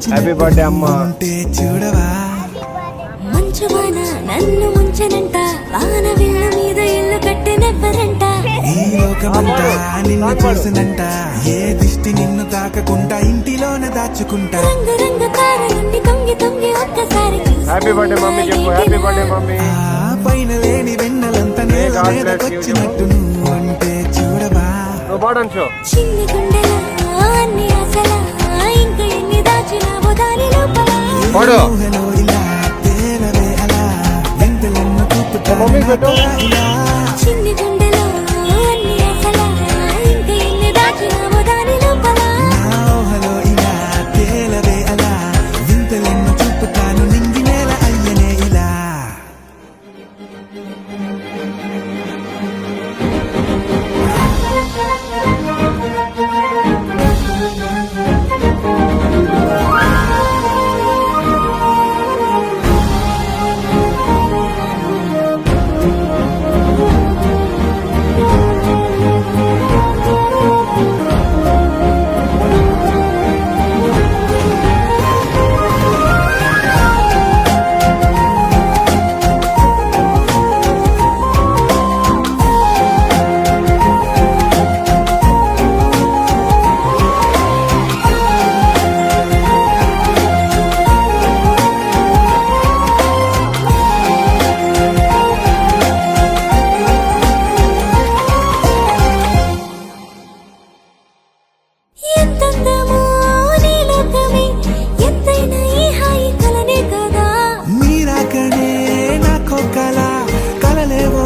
Happy birthday అమ్మా. చూడవా మంచువాన నన్ను ముంచనంట, వాన విల్ల మీద ఇల్లు కట్టెనెవ్వరంట, ఈ లోకమంతా నిన్ను చూసినంట, ఏ దిష్టి నిన్ను తాకకుండా ఇంటిలోనే దాచుకుంటా, రంగు రంగు కారణి తొంగి తొంగి ఒక్కసారి హ్యాపీ బర్త్డే మమ్మీ చెప్పు. Happy birthday mummy. పైన లేని వెన్నెలంతా నేల మీదకొచ్చినట్టు నువ్వు అంటే చూడవా, చిన్ని గుండెలా అన్ని ఆశలా, ఇంకా ఎన్ని దాచినావో దాని లోపల, ఇలా తేలవే అలా వింతలెన్నో చూపుతా ఇలా, చిన్ని గుండెలో అన్ని ఆశలా, ఇంకా ఎన్ని దాచినావో దాని లోపల, నా ఊహలో ఇలా తేలవే అలా వింతలెన్నో చూపుతాను నింగి నేల అయ్యనే ఇలా.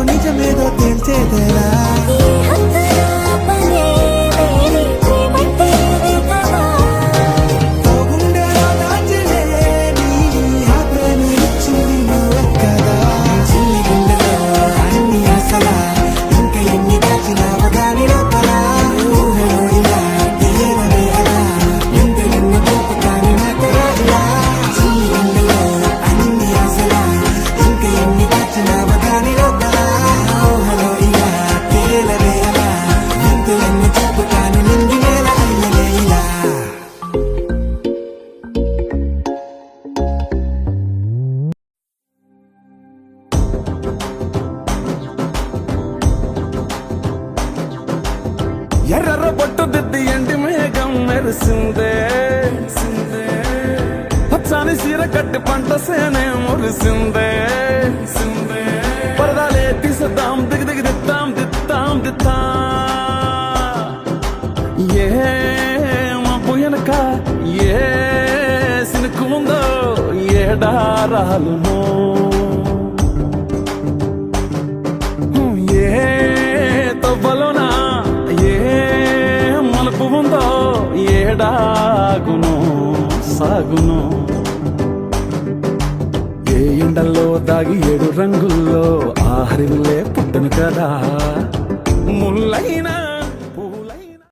నిజమేదో తేల్చేదేలా ఎర్ర పొట్టు దిద్ది ఎండి మేఘం మెరిసిందే, పచ్చాని సీర కట్టి పంట సేనే మురిసిందే, పరదాలే తీసేద్దాం దిగి దిగి దిత్తాం దిత్తాం దిత్తా, ఏ మబ్బు వెనక ఏ సినుకు ఉందో ఏడారాలునో, ఏ తవ్వలోనా ఉందో ఏడాగును సాగును, ఏ ఎండల్లో దాగి 7 రంగుల్లో ఆహరిల్లే పుట్టను కదా, ముల్లైనా